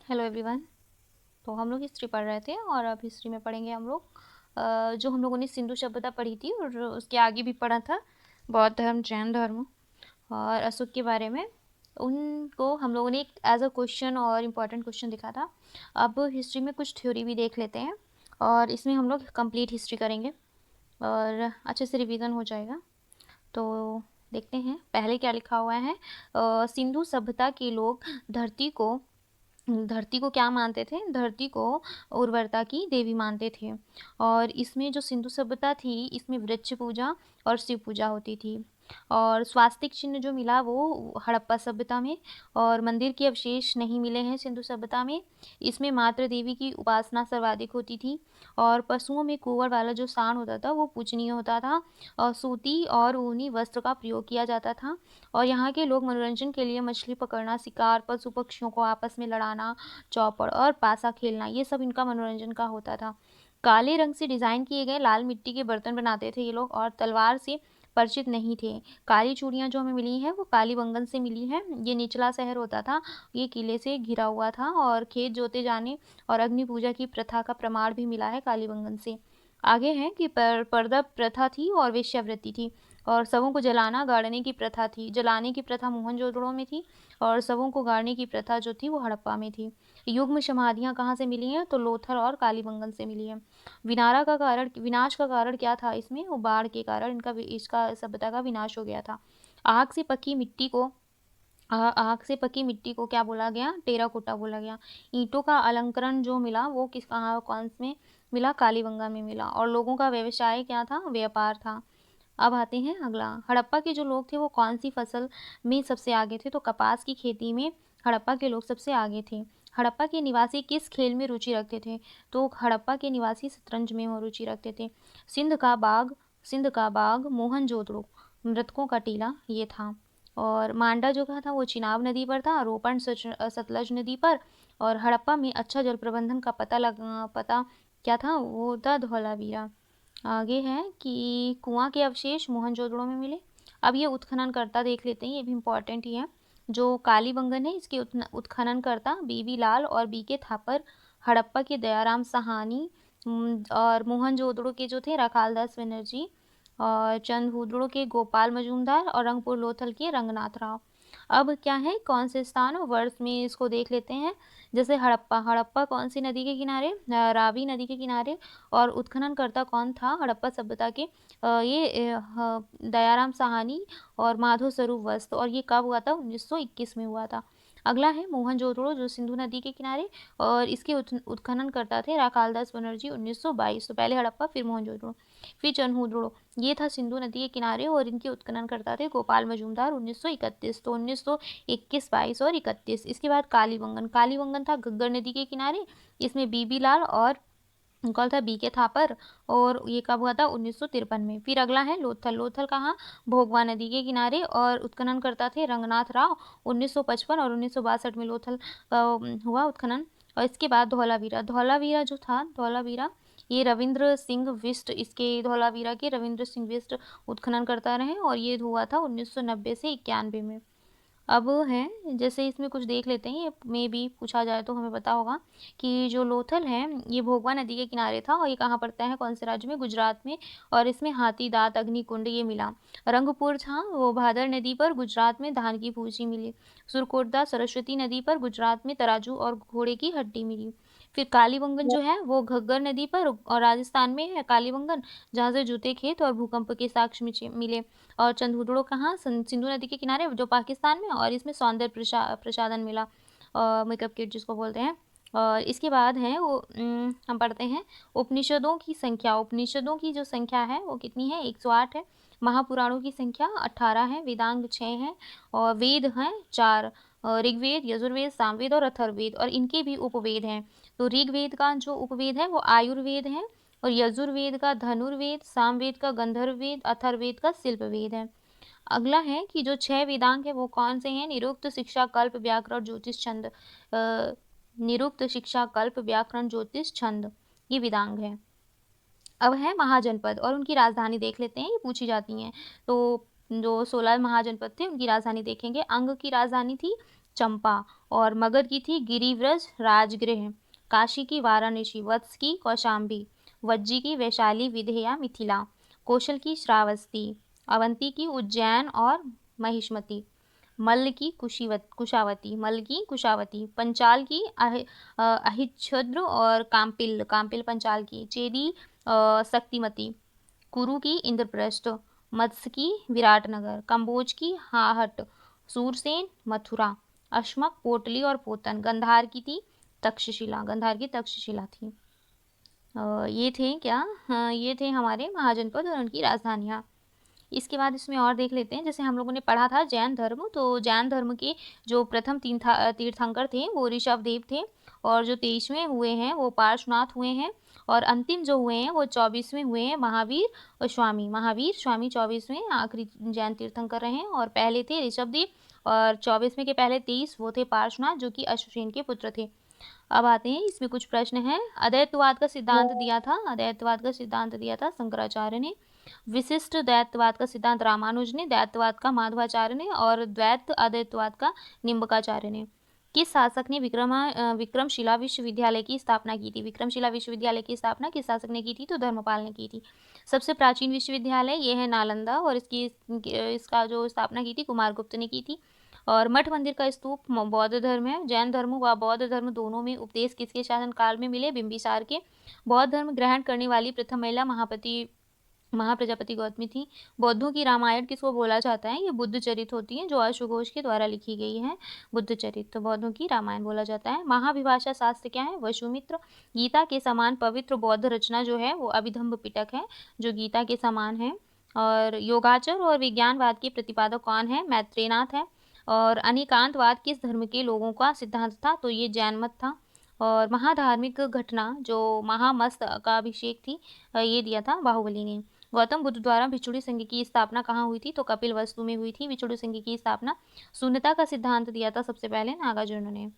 Hello everyone. तो हम लोग हिस्ट्री पढ़ रहे थे और अब हिस्ट्री में पढ़ेंगे हम लोग जो हम लोगों ने सिंधु सभ्यता पढ़ी थी और उसके आगे भी पढ़ा था बौद्ध धर्म, जैन धर्म और अशोक के बारे में। उनको हम लोगों ने एक एज अ क्वेश्चन और इम्पॉर्टेंट क्वेश्चन दिखा था। अब हिस्ट्री में कुछ थ्योरी भी देख लेते हैं और इसमें हम लोग कंप्लीट हिस्ट्री करेंगे और अच्छे से रिवीजन हो जाएगा। तो देखते हैं पहले क्या लिखा हुआ है। सिंधु सभ्यता के लोग धरती को क्या मानते थे? धरती को उर्वरता की देवी मानते थे। और इसमें जो सिंधु सभ्यता थी इसमें वृक्ष पूजा और शिव पूजा होती थी। और स्वास्तिक चिन्ह जो मिला वो हड़प्पा सभ्यता में, और मंदिर के अवशेष नहीं मिले हैं सिंधु सभ्यता में। इसमें मातृ देवी की उपासना सर्वाधिक होती थी और पशुओं में कुंवर वाला जो सांड होता था वो पूजनीय होता था और सूती और ऊनी वस्त्र का प्रयोग किया जाता था। और यहाँ के लोग मनोरंजन के लिए मछली पकड़ना, शिकार, पशु पक्षियों को आपस में लड़ाना, चौपड़ और पासा खेलना, ये सब इनका मनोरंजन का होता था। काले रंग से डिजाइन किए गए लाल मिट्टी के बर्तन बनाते थे ये लोग और तलवार से परिचित नहीं थे। काली चूड़ियाँ जो हमें मिली हैं वो कालीबंगन से मिली हैं। ये निचला शहर होता था, ये किले से घिरा हुआ था और खेत जोते जाने और अग्नि पूजा की प्रथा का प्रमाण भी मिला है कालीबंगन से। आगे है कि पर्दा प्रथा थी और वेश्यावृत्ति थी और शवों को जलाना गाड़ने की प्रथा थी। जलाने की प्रथा मोहनजोदड़ो में थी और शवों को गाड़ने की प्रथा जो थी वो हड़प्पा में थी। युग्म समाधियाँ कहाँ से मिली हैं? तो लोथल और कालीबंगन से मिली हैं। विनाश का कारण क्या था इसमें? वो बाढ़ के कारण इसका सभ्यता का विनाश हो गया था। आग से पकी मिट्टी को आग से पकी मिट्टी को क्या बोला गया? टेराकोटा बोला गया। ईंटों का अलंकरण जो मिला वो कौन में मिला? कालीबंगा में मिला। और लोगों का व्यवसाय क्या था? व्यापार था। अब आते हैं अगला। हड़प्पा के जो लोग थे वो कौन सी फसल में सबसे आगे थे? तो कपास की खेती में हड़प्पा के लोग सबसे आगे थे। हड़प्पा के निवासी किस खेल में रुचि रखते थे? तो हड़प्पा के निवासी शतरंज में रुचि रखते थे। सिंध का बाग मोहनजोदड़ो, मृतकों का टीला ये था। और मांडा जो था वो चिनाब नदी पर था, रोपण सतलज नदी पर। और हड़प्पा में अच्छा जल प्रबंधन का पता क्या था? वो था धौलावीरा। आगे है कि कुआं के अवशेष मोहनजोदड़ो में मिले। अब ये उत्खननकर्ता देख लेते हैं, ये भी इम्पोर्टेंट ही है। जो कालीबंगन है इसके उत्खननकर्ता बीवी लाल और बी के थापर, हड़प्पा के दयाराम सहानी, और मोहनजोदड़ो के जो थे राखालदास बनर्जी, और चंदहुदड़ो के गोपाल मजूमदार और रंगपुर लोथल के रंगनाथ राव। अब क्या है, कौन से स्थान और वर्ष में इसको देख लेते हैं। जैसे हड़प्पा कौन सी नदी के किनारे? रावी नदी के किनारे। और उत्खननकर्ता कौन था हड़प्पा सभ्यता के? दयाराम साहनी और माधव स्वरूप वस्त। और ये कब हुआ था? 1921 में हुआ था। अगला है मोहनजोदड़ो जो सिंधु नदी के किनारे, और इसके उत्खननकर्ता थे राखालदास बनर्जी 1922। तो पहले हड़प्पा फिर मोहनजोदड़ो फिर चनहुदड़ो, ये था सिंधु नदी के किनारे और इनके उत्खननकर्ता थे गोपाल मजूमदार 1931। तो 1921, 22 और 31। इसके बाद कालीबंगन था घग्गर नदी के किनारे, इसमें बीबी लाल और कौन था? बी के थापर। और ये कब हुआ था? 1953 में। फिर अगला है लोथल कहाँ? भोगवा नदी के किनारे और उत्खनन करता थे रंगनाथ राव 1955। और 1962 में लोथल हुआ उत्खनन। और इसके बाद धौलावीरा जो था, धौलावीरा ये रविंद्र सिंह बिष्ट, इसके धौलावीरा के रविंद्र सिंह बिष्ट उत्खनन करता रहे और ये हुआ था 1990 से 91 में। अब है, जैसे इसमें कुछ देख लेते हैं, ये में भी पूछा जाए तो हमें पता होगा कि जो लोथल है ये भोगवा नदी के किनारे था और ये कहाँ पड़ता है? कौन से राज्य में? गुजरात में। और इसमें हाथी दांत अग्निकुंड ये मिला। रंगपुर था वो भादर नदी पर, गुजरात में धान की फूसी मिली। सुरकोटदा सरस्वती नदी पर, गुजरात में तराजू और घोड़े की हड्डी मिली। फिर कालीबंगन जो है वो घग्गर नदी पर और राजस्थान में है कालीबंगन, जहाँ से जूते खेत और भूकंप के साक्ष्य मिले। और चंदहुदड़ो कहाँ? सिंधु नदी के किनारे जो पाकिस्तान में, और इसमें सौंदर्य प्रसाधन मिला, मेकअप किट जिसको बोलते हैं। और इसके बाद है वो हम पढ़ते हैं उपनिषदों की संख्या। उपनिषदों की जो संख्या है वो कितनी है? 108 है। महापुराणों की संख्या 18 है। वेदांग 6 है और वेद हैं 4, ऋग्वेद, यजुर्वेद, सामवेद और अथर्ववेद। और इनके भी उपवेद हैं। तो ऋग्वेद का जो उपवेद है वो आयुर्वेद है, और यजुर्वेद का धनुर्वेद, सामवेद का गंधर्ववेद, अथर्ववेद का शिल्पवेद है। अगला है कि जो 6 वेदांग है वो कौन से हैं? निरुक्त, शिक्षा, कल्प, व्याकरण, ज्योतिष, छंद। निरुक्त, शिक्षा, कल्प, व्याकरण, ज्योतिष, छंद ये वेदांग है। अब है महाजनपद और उनकी राजधानी देख लेते हैं, ये पूछी जाती हैं। तो जो 16 महाजनपद थे उनकी राजधानी देखेंगे। अंग की राजधानी थी चंपा, और मगध की थी गिरिव्रज राजगृह, काशी की वाराणसी, वत्स की कौशाम्बी, वज्जी की वैशाली विंध्या मिथिला, कौशल की श्रावस्ती, अवंती की उज्जैन और महिष्मती, मल्ल की कुशावती, मल्ल की कुशावती, पंचाल की अहिच्छद्र और काम्पिल, काम्पिल पंचाल की, चेदी शक्तिमती, कुरु की इंद्रप्रस्थ, मत्स्य की विराटनगर, कंबोज की हाहट, सूरसेन मथुरा, अश्मक पोटली और पोतन, गंधार की थी तक्षशिला, गंधार की तक्षशिला थी। ये थे क्या? हाँ, ये थे हमारे महाजनपद और उनकी राजधानियाँ। इसके बाद इसमें और देख लेते हैं, जैसे हम लोगों ने पढ़ा था जैन धर्म, तो जैन धर्म के जो प्रथम तीर्थंकर थे वो ऋषभदेव थे, और जो 23वें हुए हैं वो पार्श्वनाथ हुए हैं, और अंतिम जो हुए हैं वो 24वें हुए हैं महावीर स्वामी। महावीर स्वामी 24वें आखिरी जैन तीर्थंकर रहे हैं, और पहले थे ऋषभदेव, और 24वें के पहले 23 वो थे पार्श्वनाथ जो कि अश्विन के पुत्र थे। अब आते हैं, इसमें कुछ प्रश्न हैं। अद्वैतवाद का सिद्धांत दिया था, अद्वैतवाद का सिद्धांत दिया था शंकराचार्य ने। विशिष्ट द्वैतवाद का सिद्धांत रामानुज ने, द्वैतवाद का माधवाचार्य ने, और द्वैत अद्वैतवाद का निम्बकाचार्य ने। किस शासक ने विक्रमशिला विश्वविद्यालय की स्थापना की थी? विक्रमशिला विश्वविद्यालय की स्थापना किस शासक ने की थी? तो धर्मपाल ने की थी। सबसे प्राचीन विश्वविद्यालय ये है नालंदा, और इसका जो स्थापना की थी कुमारगुप्त ने की थी। और मठ मंदिर का स्तूप बौद्ध धर्म है। जैन धर्म व बौद्ध धर्म दोनों में उपदेश किसके शासन काल में मिले? बिंबिसार के। बौद्ध धर्म ग्रहण करने वाली प्रथम महिला महाप्रजापति गौतमी थी। बौद्धों की रामायण किसको बोला जाता है? ये बुद्ध चरित होती है जो अश्वघोष के द्वारा लिखी गई है, बुद्ध चरित, तो बौद्धों की रामायण बोला जाता है। महाभिभाषा शास्त्र क्या है? वसुमित्र। गीता के समान पवित्र बौद्ध रचना जो है वो अभिधम्म पिटक है, जो गीता के समान है। और योगाचर और विज्ञानवाद के प्रतिपादक कौन है? मैत्रेयनाथ है। और अनेकांतवाद किस धर्म के लोगों का सिद्धांत था? तो ये जैन मत था। और महाधार्मिक घटना जो महामस्त का अभिषेक थी, ये दिया था बाहुबली ने। गौतम बुद्ध द्वारा भिक्षुणी संघ की स्थापना कहाँ हुई थी? तो कपिलवस्तु में हुई थी भिक्षुणी संघ की स्थापना। शून्यता का सिद्धांत दिया था सबसे पहले नागार्जुन ने।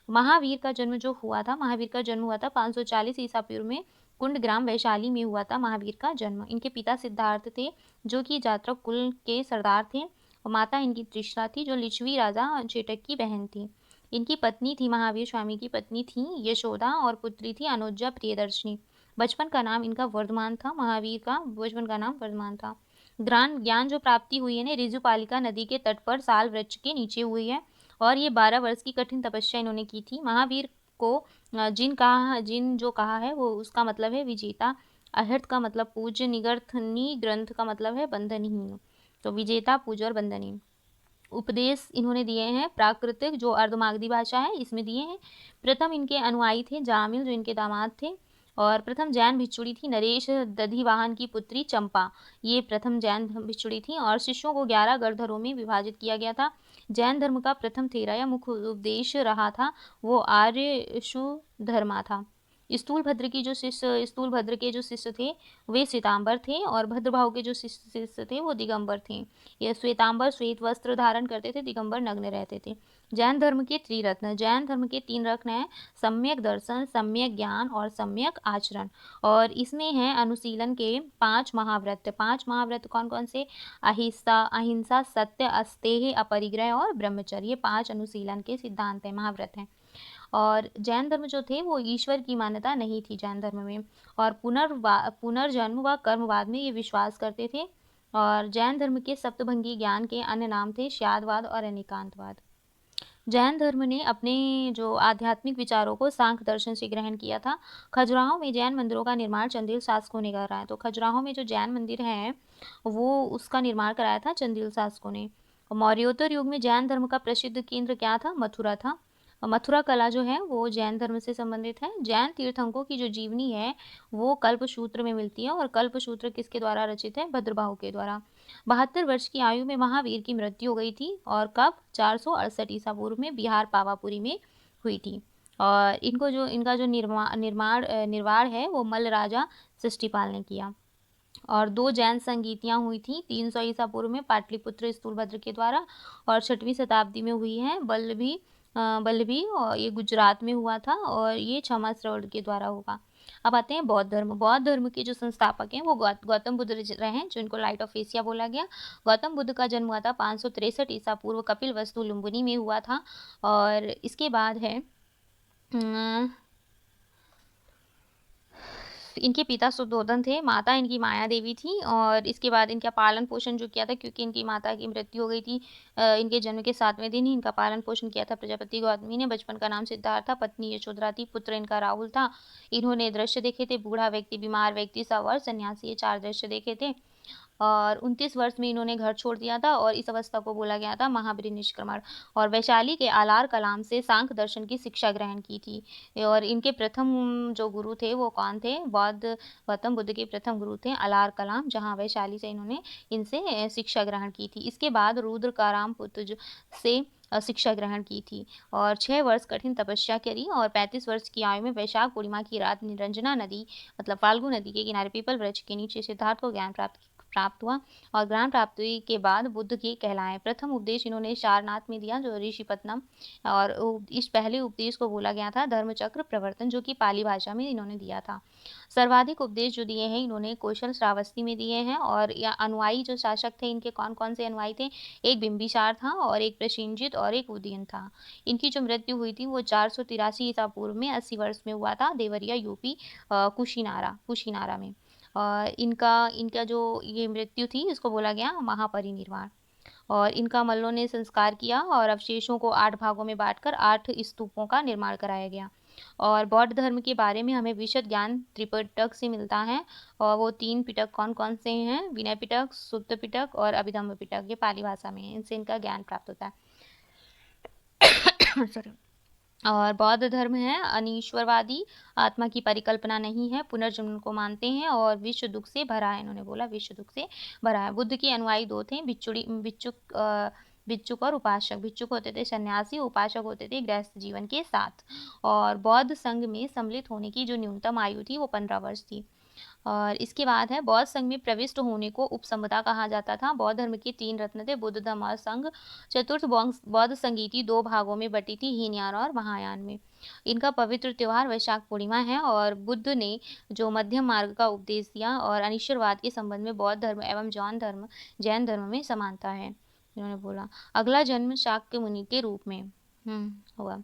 महावीर का जन्म जो हुआ था, महावीर का जन्म हुआ था 540 ईसा पूर्व में, कुंडग्राम वैशाली में हुआ था महावीर का जन्म। इनके पिता सिद्धार्थ थे जो कि जातक कुल के सरदार थे, और माता इनकी त्रिशला थी जो लिच्छवी राजा चेटक की बहन थी। इनकी पत्नी थी, महावीर स्वामी की पत्नी थी यशोदा, और पुत्री थी अनुजा प्रियदर्शनी। बचपन का नाम इनका वर्धमान था, महावीर का बचपन का नाम वर्धमान था। ज्ञान जो प्राप्ति हुई है ना ऋजुपालिका नदी के तट पर साल वृक्ष के नीचे हुई है, और ये 12 वर्ष की कठिन तपस्या इन्होंने की थी। महावीर को जिन जो कहा है वो उसका मतलब है विजेता, अहर्त का मतलब पूज्य, निगर्थनी ग्रंथ का मतलब है बंधनहीन, तो विजेता, पूज्य और बंधनहीन। उपदेश इन्होंने दिए हैं प्राकृतिक जो अर्धमागधी भाषा है इसमें दिए हैं। प्रथम इनके अनुयायी थे जामिल जो इनके दामाद थे, और प्रथम जैन भिक्षुणी थी नरेश दधिवाहन की पुत्री चंपा, ये प्रथम जैन भिक्षुणी थी। और शिष्यों को 11 गणधरों में विभाजित किया गया था। जैन धर्म का प्रथम थेरा या मुख्य उपदेश रहा था वो आर्यशु धर्मा था। स्थूलभद्र के जो शिष्य थे वे श्वेतांबर थे, और भद्रभाव के जो शिष्य थे वो दिगंबर थे। ये श्वेतांबर श्वेत वस्त्र धारण करते थे, दिगंबर नग्न रहते थे। जैन धर्म के त्रिरत्न, जैन धर्म के 3 रत्न हैं, सम्यक दर्शन, सम्यक ज्ञान और सम्यक आचरण। और इसमें हैं अनुशीलन के 5 महाव्रत। 5 महाव्रत कौन कौन से? अहिंसा, सत्य, अस्तेय, अपरिग्रह और ब्रह्मचर्य, ये 5 अनुशीलन के सिद्धांत हैं, महाव्रत हैं। और जैन धर्म जो थे वो ईश्वर की मान्यता नहीं थी जैन धर्म में, और पुनर्जन्म व कर्मवाद में ये विश्वास करते थे। और जैन धर्म के सप्तभंगी ज्ञान के अन्य नाम थे श्यादवाद और अनेकांतवाद। जैन धर्म ने अपने जो आध्यात्मिक विचारों को सांख्य दर्शन से ग्रहण किया था। खजुराहो में जैन मंदिरों का निर्माण चंदेल शासकों ने कराया है, तो खजुराहो में जो जैन मंदिर है वो उसका निर्माण कराया था चंदेल शासकों ने। मौर्योत्तर युग में जैन धर्म का प्रसिद्ध केंद्र क्या था? मथुरा था। मथुरा कला जो है वो जैन धर्म से संबंधित है। जैन तीर्थंकों की जो जीवनी है वो कल्पसूत्र में मिलती है, और कल्पसूत्र किसके द्वारा रचित है? भद्रबाहु के द्वारा। 72 वर्ष की आयु में महावीर की मृत्यु हो गई थी, और कब? 468 ईसा पूर्व में बिहार पावापुरी में हुई थी। और इनका जो निर्वाण है वो मल्ल राजा सृष्टिपाल ने किया। और 2 जैन संगीतियाँ हुई थी 300 ईसा पूर्व में पाटलिपुत्र स्थूलभद्र के द्वारा, और 6वीं शताब्दी में हुई है वल्लभी बल्लभी, और ये गुजरात में हुआ था और ये क्षमा श्रवण के द्वारा होगा। अब आते हैं बौद्ध धर्म। बौद्ध धर्म के जो संस्थापक हैं वो गौतम बुद्ध रहे हैं, जिनको लाइट ऑफ एशिया बोला गया। गौतम बुद्ध का जन्म हुआ था 563 ईसा पूर्व कपिलवस्तु लुम्बिनी में हुआ था। और इसके बाद है इनके पिता शुद्धोधन थे, माता इनकी माया देवी थी। और इसके बाद इनका पालन पोषण जो किया था, क्योंकि इनकी माता की मृत्यु हो गई थी इनके जन्म के 7वें दिन ही, इनका पालन पोषण किया था प्रजापति गौतमी ने। बचपन का नाम सिद्धार्थ था, पत्नी यशोधरा थी, पुत्र इनका राहुल था। इन्होंने दृश्य देखे थे: बूढ़ा व्यक्ति, बीमार व्यक्ति, सवर, सन्यासी, ये 4 दृश्य देखे थे। और 29 वर्ष में इन्होंने घर छोड़ दिया था और इस अवस्था को बोला गया था महापरिनिष्क्रमण। और वैशाली के आलार कलाम से सांख्य दर्शन की शिक्षा ग्रहण की थी। और इनके प्रथम जो गुरु थे वो कौन थे? गौतम बुद्ध के प्रथम गुरु थे आलार कलाम, जहाँ वैशाली से इन्होंने इनसे शिक्षा ग्रहण की थी। इसके बाद रुद्र काराम पुत्र से शिक्षा ग्रहण की थी और 6 वर्ष कठिन तपस्या करी। और 35 वर्ष की आयु में वैशाख पूर्णिमा की रात निरंजना नदी मतलब फाल्गु नदी के किनारे पीपल वृक्ष के नीचे सिद्धार्थ को ज्ञान प्राप्त हुआ। और ज्ञान प्राप्ति के बाद बुद्ध के कहलाए। प्रथम उपदेश इन्होंने सारनाथ में दिया, जो ऋषिपत्नम। और इस पहले उपदेश को बोला गया था धर्मचक्र प्रवर्तन, जो कि पाली भाषा में इन्होंने दिया था। सर्वाधिक उपदेश जो दिए हैं इन्होंने कौशल श्रावस्ती में दिए हैं। और या अनुयायी जो शासक थे इनके कौन कौन से अनुयायी थे? एक बिंबिसार था और एक प्रसेनजित और एक उदयन था। इनकी जो मृत्यु हुई थी वो 483 ईसा पूर्व में 80 वर्ष में हुआ था, देवरिया यूपी कुशीनारा में। इनका इनका जो ये मृत्यु थी इसको बोला गया महापरिनिर्वाण। और इनका मल्लों ने संस्कार किया और अवशेषों को 8 भागों में बांटकर 8 स्तूपों का निर्माण कराया गया। और बौद्ध धर्म के बारे में हमें विशद ज्ञान त्रिपिटक से मिलता है। और वो 3 पिटक कौन कौन से हैं? विनय पिटक, सुत्त पिटक और अभिधम्म पिटक। ये पाली भाषा में है, इनसे इनका ज्ञान प्राप्त होता है। सॉरी। और बौद्ध धर्म है अनीश्वरवादी, आत्मा की परिकल्पना नहीं है, पुनर्जन्म को मानते हैं और विश्व दुख से भरा है। इन्होंने बोला विश्व दुख से भरा है। बुद्ध के अनुयायी 2 थे, भिक्षुक और उपासक। भिक्षुक होते थे सन्यासी, उपासक होते थे गृहस्थ जीवन के साथ। और बौद्ध संघ में सम्मिलित होने की जो न्यूनतम आयु थी वो 15 वर्ष थी। और इसके बाद है बौद्ध संघ में प्रविष्ट होने को उपसमुदा कहा जाता था। बौद्ध धर्म के 3 रत्न थे, बुद्ध धम्म और संघ। चतुर्थ बौद्ध संगीति 2 भागों में बटी थी, हीनयान और महायान में। इनका पवित्र त्योहार वैशाख पूर्णिमा है। और बुद्ध ने जो मध्यम मार्ग का उपदेश दिया और अनिश्वरवाद के संबंध में बौद्ध धर्म एवं जैन धर्म में समानता है। इन्होंने बोला अगला जन्म शाक्य मुनि के रूप में हुआ।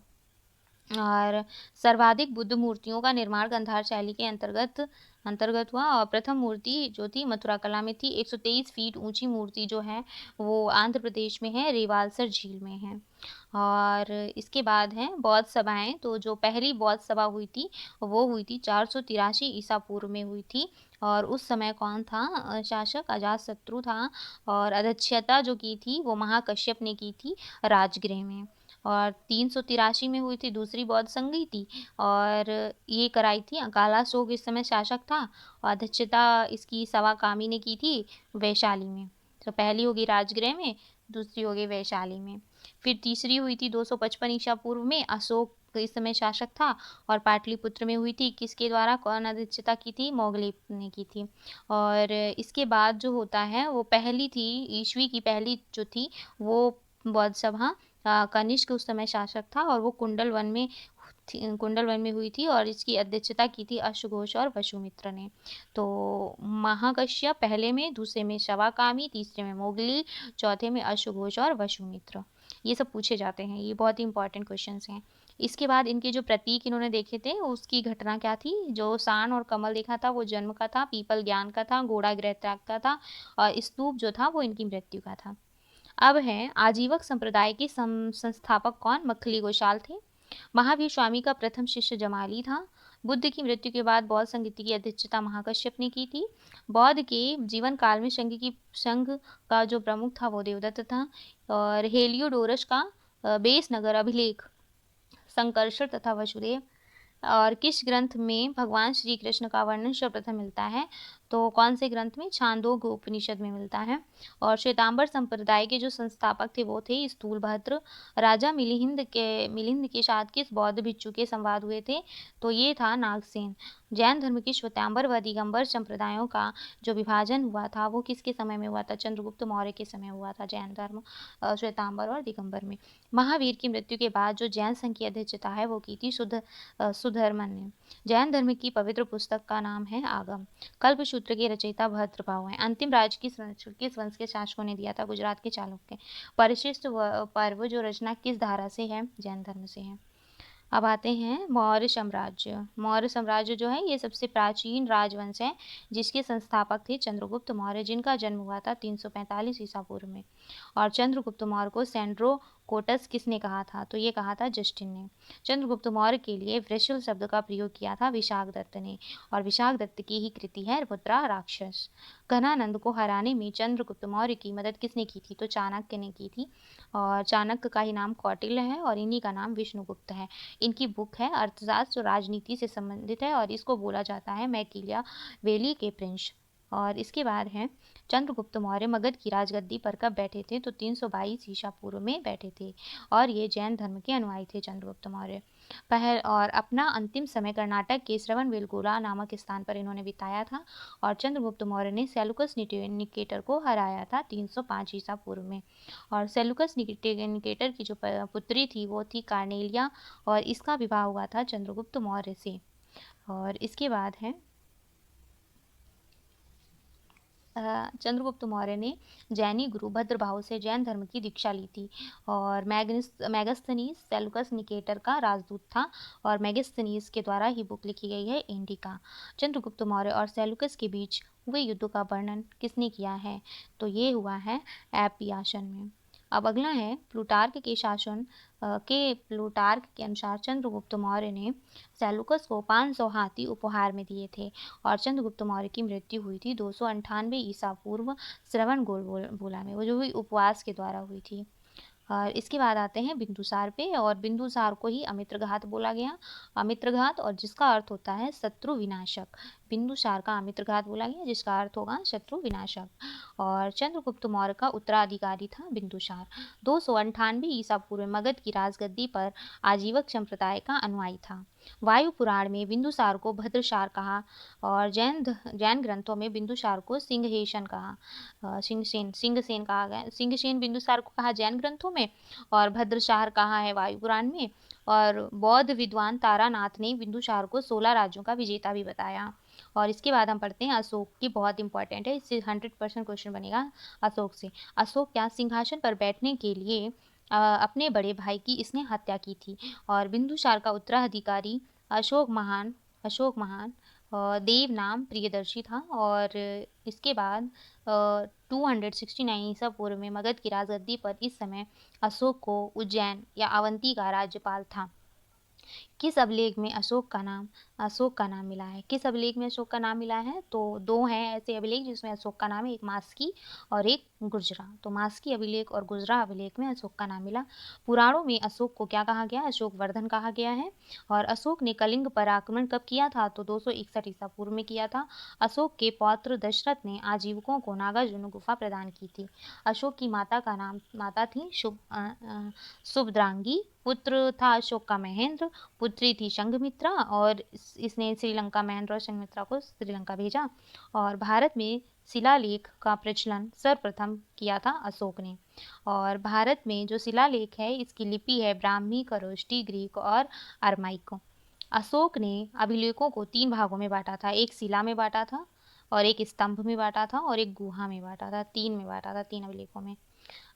और सर्वाधिक बुद्ध मूर्तियों का निर्माण गांधार शैली के अंतर्गत हुआ। और प्रथम मूर्ति जो थी मथुरा कला में थी। 123 फीट ऊंची मूर्ति जो है वो आंध्र प्रदेश में है, रेवालसर झील में है। और इसके बाद है बौद्ध सभाएं। तो जो पहली बौद्ध सभा हुई थी वो हुई थी 483 ईसा पूर्व में हुई थी। और उस समय कौन था शासक? अजातशत्रु था। और अध्यक्षता जो की थी वो महाकश्यप ने की थी राजगृह में। और 383 में हुई थी दूसरी बौद्ध संगीति और ये कराई थी अकालाशोक इस समय शासक था। और अध्यक्षता इसकी सवाकामी ने की थी वैशाली में। तो पहली होगी राजगृह में, दूसरी होगी वैशाली में। फिर तीसरी हुई थी 255 ईसा पूर्व में, अशोक इस समय शासक था। और पाटलिपुत्र में हुई थी किसके द्वारा? कौन अध्यक्षता की थी? मोगले ने की थी। और इसके बाद जो होता है वो पहली थी ईस्वी की पहली जो थी वो बौद्ध सभा कनिष्क उस समय शासक था और वो कुंडल वन में हुई थी। और इसकी अध्यक्षता की थी अश्वघोष और वसुमित्र ने। तो महाकश्यप पहले में, दूसरे में शवाकामी, तीसरे में मोगली, चौथे में अश्वघोष और वसुमित्र। ये सब पूछे जाते हैं, ये बहुत ही इंपॉर्टेंट क्वेश्चंस हैं। इसके बाद इनके जो प्रतीक इन्होंने देखे थे उसकी घटना क्या थी? जो सांड और कमल देखा था वो जन्म का था, पीपल ज्ञान का था, घोड़ा गृह त्याग का था और स्तूप जो था वो इनकी मृत्यु का था। अब है आजीवक संप्रदाय के संस्थापक कौन? मक्खली गोशाल थे। महावीर स्वामी का प्रथम शिष्य जमाली था। बुद्ध की मृत्यु के बाद बौद्ध संगीति की अध्यक्षता महाकश्यप ने की थी। बौद्ध के जीवन काल में संघ का जो प्रमुख था वो देवदत्त था। और हेलियोडोरस का बेस नगर अभिलेख, संकर्षण तथा वसुदेव। और किस ग्रंथ में भगवान श्री कृष्ण का वर्णन सर्वप्रथम मिलता है? तो कौन से ग्रंथ में? छांदोग्य उपनिषद में मिलता है। और श्वेतांबर संप्रदाय के जो संस्थापक थे वो थे स्थूलभद्र। राजा मिलिंद के साथ किस बौद्ध भिक्षु के संवाद हुए थे? तो ये था नागसेन। जैन धर्म के श्वेतांबर व दिगंबर संप्रदायों का जो विभाजन हुआ था वो किसके समय में हुआ था? चंद्रगुप्त मौर्य के समय हुआ था जैन धर्म श्वेतांबर और दिगंबर में। महावीर की मृत्यु के बाद जो जैन संघ की अध्यक्षता है वो की थी सुधर्मन ने। जैन धर्म की पवित्र पुस्तक का नाम है आगम। कल्पसूत्र के रचयिता भद्रभाव हैं। अंतिम राज किस वंश के शासकों ने दिया था? गुजरात के चालुक्य। परिशिष्ट पर्व जो रचना किस धारा से है? जैन धर्म से है। अब आते हैं मौर्य साम्राज्य। मौर्य साम्राज्य जो है ये सबसे प्राचीन राजवंश है जिसके संस्थापक थे चंद्रगुप्त मौर्य, जिनका जन्म हुआ था 345 ईसा पूर्व में। और चंद्रगुप्त मौर्य को सेंड्रो कोटस किसने कहा था? तो ये कहा था जस्टिन ने। चंद्रगुप्त मौर्य के लिए वृषल शब्द का प्रयोग किया था विशाखदत्त ने, और विशाखदत्त की ही कृति है रुद्रा राक्षस। घनानंद को हराने में चंद्रगुप्त मौर्य की मदद किसने की थी? तो चाणक्य ने की थी। और चाणक्य का ही नाम कौटिल्य है और इन्हीं का नाम विष्णुगुप्त है। इनकी बुक है अर्थशास्त्र जो राजनीति से संबंधित है, और इसको बोला जाता है मैकियावेली के प्रिंस। और इसके बाद है चंद्रगुप्त मौर्य मगध की राजगद्दी पर कब बैठे थे? तो 322 ईसा पूर्व में बैठे थे, और ये जैन धर्म के अनुयायी थे चंद्रगुप्त मौर्य। पहल और अपना अंतिम समय कर्नाटक के श्रवणबेलगोला नामक स्थान पर इन्होंने बिताया था। और चंद्रगुप्त मौर्य ने सेलुकस निकेटर को हराया था 305 ईसा पूर्व में। और सेलुकस निकेटर की जो पुत्री थी वो थी कार्नेलिया, और इसका विवाह हुआ था चंद्रगुप्त मौर्य से। और इसके बाद है चंद्रगुप्त मौर्य ने जैनी गुरु भद्रभाव से जैन धर्म की दीक्षा ली थी। और मैगस्थनीज सेलुकस निकेटर का राजदूत था, और मैगस्थनीज के द्वारा ही बुक लिखी गई है इंडिका। चंद्रगुप्त मौर्य और सेलुकस के बीच हुए युद्ध का वर्णन किसने किया है? तो ये हुआ है एपियाशन में। अब अगला है प्लूटार्क के अनुसार चंद्रगुप्त मौर्य ने सेलुकस को 500 हाथी उपहार में दिए थे। और चंद्रगुप्त मौर्य की मृत्यु हुई थी 298 ईसा पूर्व श्रवणबेलगोला में, वो जो हुई उपवास के द्वारा हुई थी। और इसके बाद आते हैं बिंदुसार पे, और बिंदुसार को ही अमित्रघात बोला गया। अमित्रघात और जिसका अर्थ होता है शत्रु विनाशक। बिंदुसार का अमित्रघात बोला गया जिसका अर्थ होगा शत्रु विनाशक। और चंद्रगुप्त मौर्य का उत्तराधिकारी था बिंदुसार। 298 ईसा पूर्व में मगध की राजगद्दी पर आजीवक संप्रदाय का अनुयायी था। वायु पुराण में बिंदुसार को भद्रसार कहा, और जैन ग्रंथों में बिंदुसार को सिंहसेन कहा गया। सिंहसेन बिंदुसार को कहा जैन ग्रंथों में, और भद्रसार कहा है वायु पुराण में। और बौद्ध विद्वान तारानाथ ने बिंदुसार को 16 राज्यों का विजेता भी बताया। और इसके बाद हम पढ़ते हैं अशोक की, बहुत इंपॉर्टेंट है, इससे 100% क्वेश्चन बनेगा अशोक से। अशोक क्या सिंहासन पर बैठने के लिए अपने बड़े भाई की इसने हत्या की थी। और बिंदुसार का उत्तराधिकारी अशोक महान देव नाम प्रियदर्शी था। और इसके बाद 269 ईसा पूर्व में मगध की राजगद्दी पर इस समय अशोक को उज्जैन या अवंती का राज्यपाल था। किस अभिलेख में अशोक का नाम मिला है? किस अभिलेख में अशोक का नाम मिला है? तो दो हैं ऐसे अभिलेख जिसमें अशोक का नाम है, एक मास्की और एक गुर्जरा। तो मास्की अभिलेख और गुर्जरा अभिलेख में अशोक का नाम मिला। पुराणों में अशोक को क्या कहा गया? अशोक वर्धन कहा गया है। और अशोक ने कलिंग पर आक्रमण कब किया था? तो 261 ईसा पूर्व में किया था। अशोक के पौत्र दशरथ ने आजीवकों को नागार्जुन गुफा प्रदान की थी। अशोक की माता थी शुभद्रांगी। पुत्र था अशोक का महेंद्र। पुत्री थी संघमित्रा, और इसने श्रीलंका महेंद्र और संघमित्रा को श्रीलंका भेजा। और भारत में शिलालेख का प्रचलन सर्वप्रथम किया था अशोक ने। और भारत में जो शिलालेख है इसकी लिपि है ब्राह्मी, खरोष्टी, ग्रीक और अरमाइक। अशोक ने अभिलेखों को 3 भागों में बांटा था, एक शिला में बांटा था, और एक स्तंभ में बांटा था, और एक गुहा में बांटा था। 3 में बांटा था, 3 अभिलेखों में।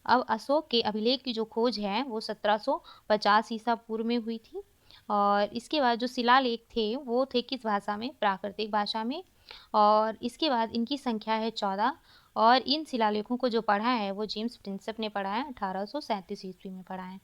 अब अशोक के अभिलेख की जो खोज है वो 1750 ईसा पूर्व में हुई थी। और इसके बाद जो शिलालेख थे वो थे किस भाषा में? प्राकृतिक भाषा में। और इसके बाद इनकी संख्या है 14, और इन शिलालेखों को जो पढ़ा है वो जेम्स प्रिंसेप ने पढ़ा है, 1837 ईस्वी में पढ़ा है।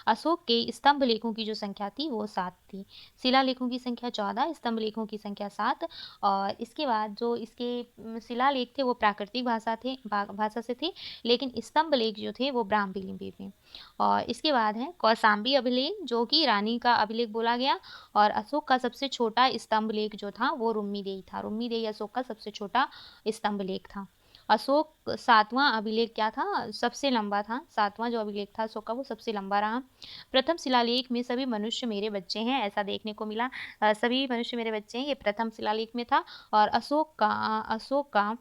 अशोक के स्तंभ लेखों की जो संख्या थी वो 7 थी। शिलालेखों की संख्या 14, स्तंभ लेखों की संख्या 7। और इसके बाद जो इसके शिलालेख थे वो प्राकृतिक भाषा से थे, लेकिन स्तंभ लेख जो थे वो ब्राह्मी लिपि में। और इसके बाद है कौशाम्बी अभिलेख, जो कि रानी का अभिलेख बोला गया। और अशोक का सबसे छोटा स्तंभ लेख जो था वो रुम्मीदेई था। रुम्मीदेई अशोक का सबसे छोटा स्तंभ लेख था। अशोक 7वां अभिलेख क्या था, सबसे लंबा था। 7वां जो अभिलेख था अशोक का वो सबसे लंबा रहा। प्रथम शिलालेख में सभी मनुष्य मेरे बच्चे हैं, ऐसा देखने को मिला। सभी मनुष्य मेरे बच्चे हैं, ये प्रथम शिलालेख में था। और अशोक का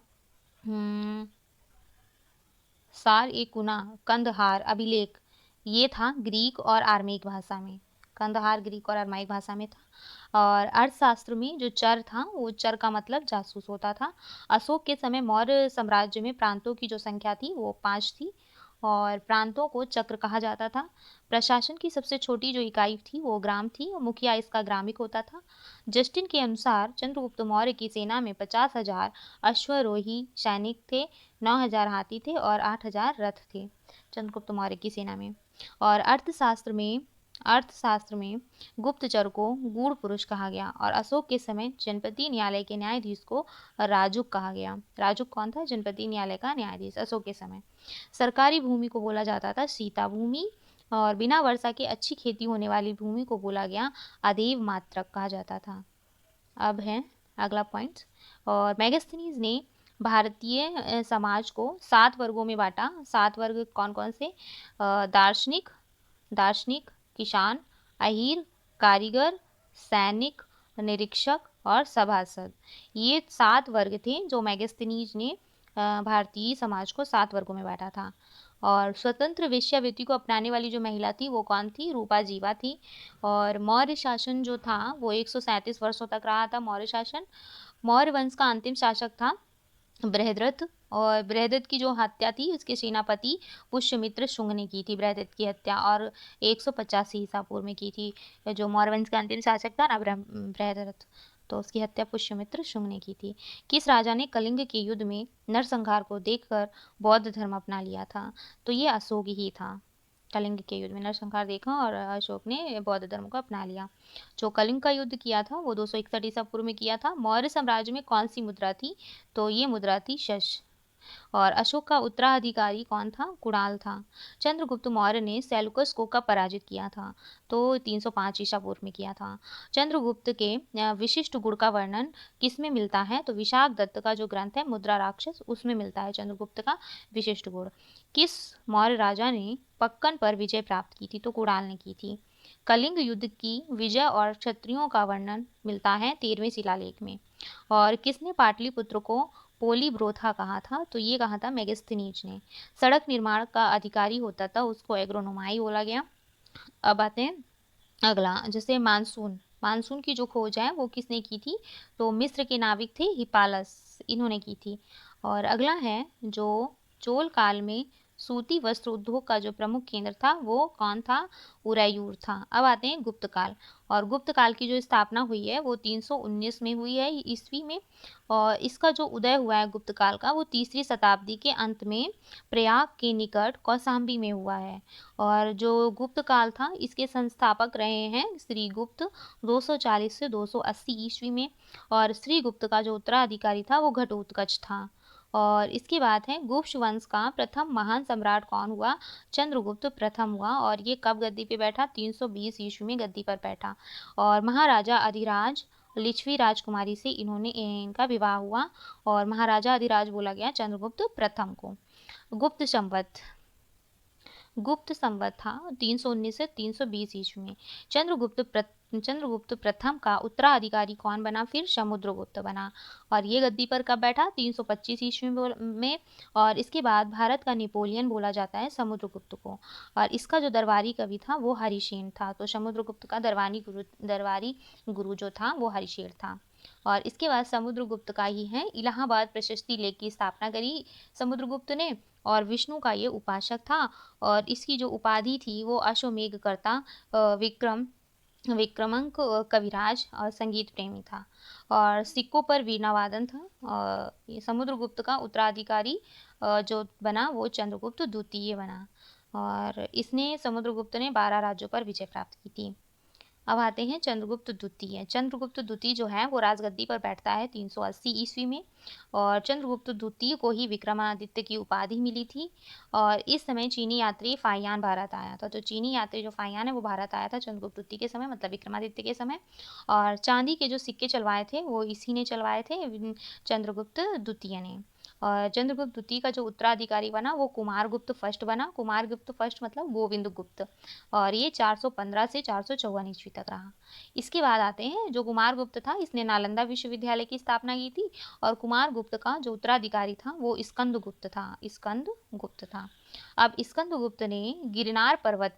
सार ए कुना कंदहार अभिलेख, ये था ग्रीक और आर्मेयिक भाषा में। कंदहार ग्रीक और आर्मेयिक भाषा में था। और अर्थशास्त्र में जो चर था वो चर का मतलब जासूस होता था। अशोक के समय मौर्य साम्राज्य में प्रांतों की जो संख्या थी वो 5 थी और प्रांतों को चक्र कहा जाता था। प्रशासन की सबसे छोटी जो इकाई थी वो ग्राम थी और मुखिया इसका ग्रामिक होता था। जस्टिन के अनुसार चंद्रगुप्त मौर्य की सेना में 50,000 अश्वरोही सैनिक थे, 9,000 हाथी थे और 8,000 रथ थे चंद्रगुप्त मौर्य की सेना में। और अर्थशास्त्र में गुप्तचर को गूढ़ पुरुष कहा गया। और अशोक के समय जनपति न्यायालय के न्यायाधीश को राजुक कहा गया। राजुक कौन था, जनपति न्यायालय का न्यायाधीश अशोक के समय। सरकारी भूमि को बोला जाता था सीता भूमि। और बिना वर्षा के अच्छी खेती होने वाली भूमि को बोला गया अदेव मात्रक कहा जाता था। अब है अगला पॉइंट। और मैगस्थनीज ने भारतीय समाज को 7 वर्गों में बांटा। 7 वर्ग कौन कौन से, दार्शनिक, किसान, अहीर, कारीगर, सैनिक, निरीक्षक और सभासद, ये 7 वर्ग थे जो मैगस्थनीज ने भारतीय समाज को 7 वर्गों में बांटा था। और स्वतंत्र वेश्यावृत्ति को अपनाने वाली जो महिला थी वो कौन थी, रूपा जीवा थी। और मौर्य शासन जो था वो 137 वर्षों तक रहा था मौर्य शासन। मौर्य वंश का अंतिम शासक था बृहद्रथ। और बृहद्रथ की जो हत्या थी उसके सेनापति पुष्यमित्र शुंग ने की थी बृहद्रथ की हत्या, और 185 ईसा पूर्व में की थी। जो मौर्य वंश का अंतिम शासक था ना बृहद्रथ, तो उसकी हत्या पुष्यमित्र शुंग ने की थी। किस राजा ने कलिंग के युद्ध में नरसंहार को देखकर बौद्ध धर्म अपना लिया था, तो ये अशोक ही था। कलिंग के युद्ध में नरसंहार देखा और अशोक ने बौद्ध धर्म को अपना लिया। जो कलिंग का युद्ध किया था वो 261 ईसा पूर्व में किया था। मौर्य साम्राज्य में कौन सी मुद्रा थी, तो ये मुद्रा थी शश। और अशोक का उत्तराधिकारी कौन था, कुणाल था। चंद्रगुप्त मौर्य ने सेल्यूकस को कब पराजित किया था, तो 305 ईसा पूर्व में किया था। चंद्रगुप्त के विशिष्ट गुण का वर्णन किस में मिलता है, तो विशाख दत्त का जो ग्रंथ है मुद्रा राक्षस, उसमें मिलता है चंद्रगुप्त का विशिष्ट गुण। किस मौर्य राजा ने पक्कन पर विजय प्राप्त की थी, तो कुणाल ने की थी। कलिंग युद्ध की विजय और क्षत्रियों का वर्णन मिलता है 13वें शिलालेख में। और किसने पाटलिपुत्र को पोलीब्रोथा कहा था, तो ये कहा था मेगस्थनीज ने। सड़क निर्माण का अधिकारी होता था उसको एग्रोनोमाई बोला गया। अब आते हैं अगला, जैसे मानसून मानसून की जो खोज है वो किसने की थी, तो मिस्र के नाविक थे हिपालस, इन्होंने की थी। और अगला है जो चोल काल में सूती वस्त्र उद्योग का जो प्रमुख केंद्र था वो कौन था, उरैयूर था। अब आते हैं गुप्त काल। और गुप्त काल की जो स्थापना हुई है वो 319 में हुई है ईस्वी में। और इसका जो उदय हुआ है गुप्त काल का वो 3री शताब्दी के अंत में प्रयाग के निकट कौशाम्बी में हुआ है। और जो गुप्त काल था इसके संस्थापक रहे हैं श्री गुप्त 240 से 280 ईस्वी में। और श्री गुप्त का जो उत्तराधिकारी था वो घटोत्कच था। और इसके बाद है गुप्त वंश का प्रथम महान सम्राट कौन हुआ, चंद्रगुप्त प्रथम हुआ। और ये कब गद्दी पे बैठा, 320 ईस्वी में गद्दी पर बैठा। और महाराजा अधिराज लिच्छवी राजकुमारी से इनका विवाह हुआ और महाराजा अधिराज बोला गया चंद्रगुप्त प्रथम को। गुप्त संवत था 319 से 320 ईस्वी में। चंद्रगुप्त प्रथम का उत्तराधिकारी कौन बना, फिर समुद्रगुप्त बना। और ये गद्दी पर कब बैठा, 325 ईस्वी में। और इसके बाद भारत का नेपोलियन बोला जाता है समुद्रगुप्त को। और इसका जो दरबारी कवि था वो हरिसेन था। तो समुद्रगुप्त का दरबारी गुरु जो था वो हरिसेन था। और इसके बाद समुद्रगुप्त का ही है इलाहाबाद प्रशस्ति लेख की स्थापना करी समुद्रगुप्त ने। और विष्णु का ये उपासक था। और इसकी जो उपाधि थी वो अश्वमेघ कर्ता विक्रम विक्रमांक कविराज और संगीत प्रेमी था और सिक्कों पर वीणा वादन था। ये समुद्रगुप्त का उत्तराधिकारी जो बना वो चंद्रगुप्त द्वितीय बना और इसने समुद्रगुप्त ने 12 राज्यों पर विजय प्राप्त की थी। अब आते हैं चंद्रगुप्त द्वितीय। चंद्रगुप्त द्वितीय जो है वो राजगद्दी पर बैठता है 380 ईस्वी में और चंद्रगुप्त द्वितीय को ही विक्रमादित्य की उपाधि मिली थी और इस समय चीनी यात्री फाहियान भारत आया था। तो चीनी यात्री जो फाहियान है वो भारत आया था चंद्रगुप्त द्वितीय के समय, मतलब विक्रमादित्य के समय। और चांदी के जो सिक्के चलवाए थे वो इसी ने चलवाए थे, चंद्रगुप्त द्वितीय ने। और चंद्रगुप्त द्वितीय का जो उत्तराधिकारी बना वो कुमारगुप्त फर्स्ट बना। कुमारगुप्त फर्स्ट मतलब गोविंद गुप्त, और ये 415 से 454 ईस्वी तक रहा। इसके बाद आते हैं जो कुमारगुप्त था, इसने नालंदा विश्वविद्यालय की स्थापना की थी और कुमारगुप्त का जो उत्तराधिकारी था वो स्कंदगुप्त था। स्कंदगुप्त था। अब स्कंदगुप्त ने गिरनार पर्वत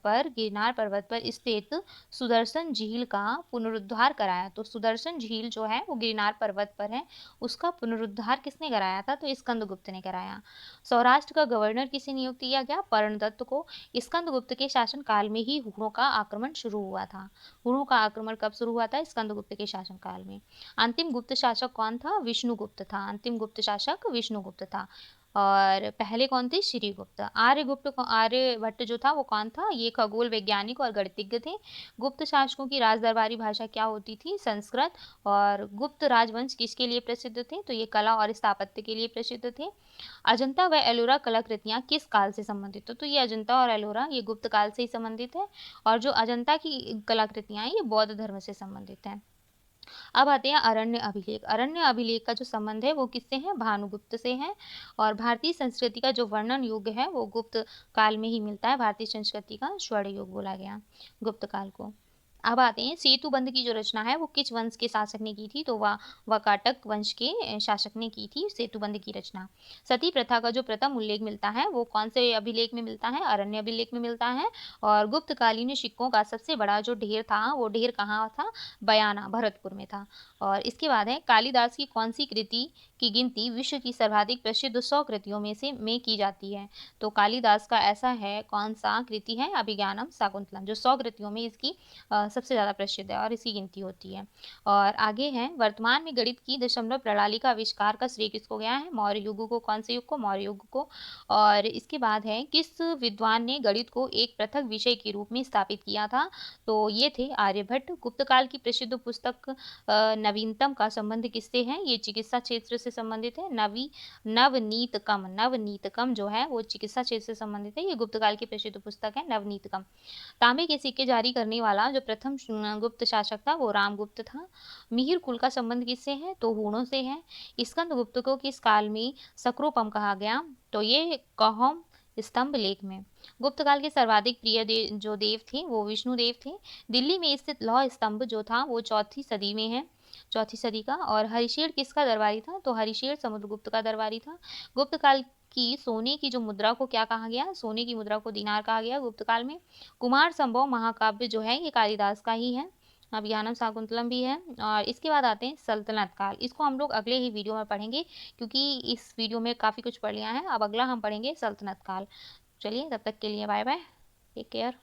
पर स्थित सुदर्शन झील का पुनरुद्धार कराया। तो सुदर्शन झील जो है वो गिरनार पर्वत पर है, उसका पुनरुद्धार किसने कराया था? तो स्कंदगुप्त ने कराया। सौराष्ट्र का गवर्नर किसे नियुक्त किया गया? पर्णदत्त को। स्कंदगुप्त के शासन काल में ही हुणों का आक्रमण शुरू हुआ था। हुणों का आक्रमण कब शुरू हुआ था? स्कंदगुप्त के शासन काल में। अंतिम गुप्त शासक कौन था? विष्णुगुप्त था। अंतिम गुप्त शासक विष्णुगुप्त था। और पहले कौन थे? श्रीगुप्त। आर्यभट्ट जो था वो कौन था? ये खगोल वैज्ञानिक और गणितज्ञ थे। गुप्त शासकों की राजदरबारी भाषा क्या होती थी? संस्कृत। और गुप्त राजवंश किसके लिए प्रसिद्ध थे? तो ये कला और स्थापत्य के लिए प्रसिद्ध थे। अजंता व एलोरा कलाकृतियां किस काल से संबंधित है? तो ये अजंता और एलोरा ये गुप्त काल से ही संबंधित है और जो अजंता की कलाकृतियां हैं ये बौद्ध धर्म से संबंधित है। अब आते हैं अरण्य अभिलेख। अरण्य अभिलेख का जो संबंध है वो किससे है? भानुगुप्त से है। और भारतीय संस्कृति का जो वर्णन युग है वो गुप्त काल में ही मिलता है। भारतीय संस्कृति का स्वर्ण युग बोला गया गुप्त काल को। अब आते हैं सेतु बंध की जो रचना है वो किस वंश के शासक ने की थी? तो वाकाटक वंश के शासक ने की थी सेतु बंध की रचना। सती प्रथा का जो प्रथम उल्लेख मिलता है वो कौन से अभिलेख में मिलता है? अरण्य अभिलेख में मिलता है। और गुप्तकालीन सिक्कों का सबसे बड़ा जो ढेर था वो ढेर कहाँ था? बयाना, भरतपुर में था। और इसके बाद है कालिदास की कौन सी कृति की गिनती विश्व की सर्वाधिक प्रसिद्ध 100 कृतियों में की जाती है? तो कालिदास का ऐसा है कौन सा कृति है? अभिज्ञानम शाकुंतलम, जो 100 कृतियों में इसकी सबसे ज़्यादा प्रसिद्ध है और इसकी गिनती होती है। और आगे है वर्तमान में गणित की दशमलव प्रणाली का आविष्कार का श्रेय किसको गया है? मौर्य युग को। कौन से युग को? मौर्य युग को। और इसके बाद है किस विद्वान ने गणित को एक पृथक विषय के रूप में स्थापित किया था? तो ये थे आर्यभट्ट। गुप्तकाल की प्रसिद्ध पुस्तक नवीनतम का संबंध किससे है? ये चिकित्सा क्षेत्र से संबंधित है। नवनीतकम जो है वो चिकित्सा क्षेत्र से संबंधित है। ये गुप्तकाल की प्रसिद्ध पुस्तक है नवनीतकम। तांबे के सिक्के जारी करने वाला जो प्रथम गुप्त शासक था वो रामगुप्त था। मिहिर कुल का संबंध किससे है? तो हूणों से है। स्कंदगुप्त को किस काल में सक्रोपम कहा गया? तो ये कौम स्तंभ लेख में। गुप्त काल के सर्वाधिक प्रिय जो देव थे वो विष्णु देव थे। दिल्ली में स्थित लौह स्तंभ जो था वो 4वीं सदी में है, 4वीं सदी का। और हरिशेर किसका दरबारी था? तो हरिशेर समुद्रगुप्त का दरबारी था। गुप्त काल की सोने की जो मुद्रा को क्या कहा गया? सोने की मुद्रा को दीनार कहा गया गुप्त काल में। कुमार संभव महाकाव्य जो है ये कालिदास का ही है। अभिज्ञानम शाकुंतलम भी है। और इसके बाद आते हैं सल्तनत काल। इसको हम लोग अगले ही वीडियो में पढ़ेंगे क्योंकि इस वीडियो में काफ़ी कुछ पढ़ लिया है। अब अगला हम पढ़ेंगे सल्तनत काल। चलिए तब तक के लिए बाय बाय, टेक केयर।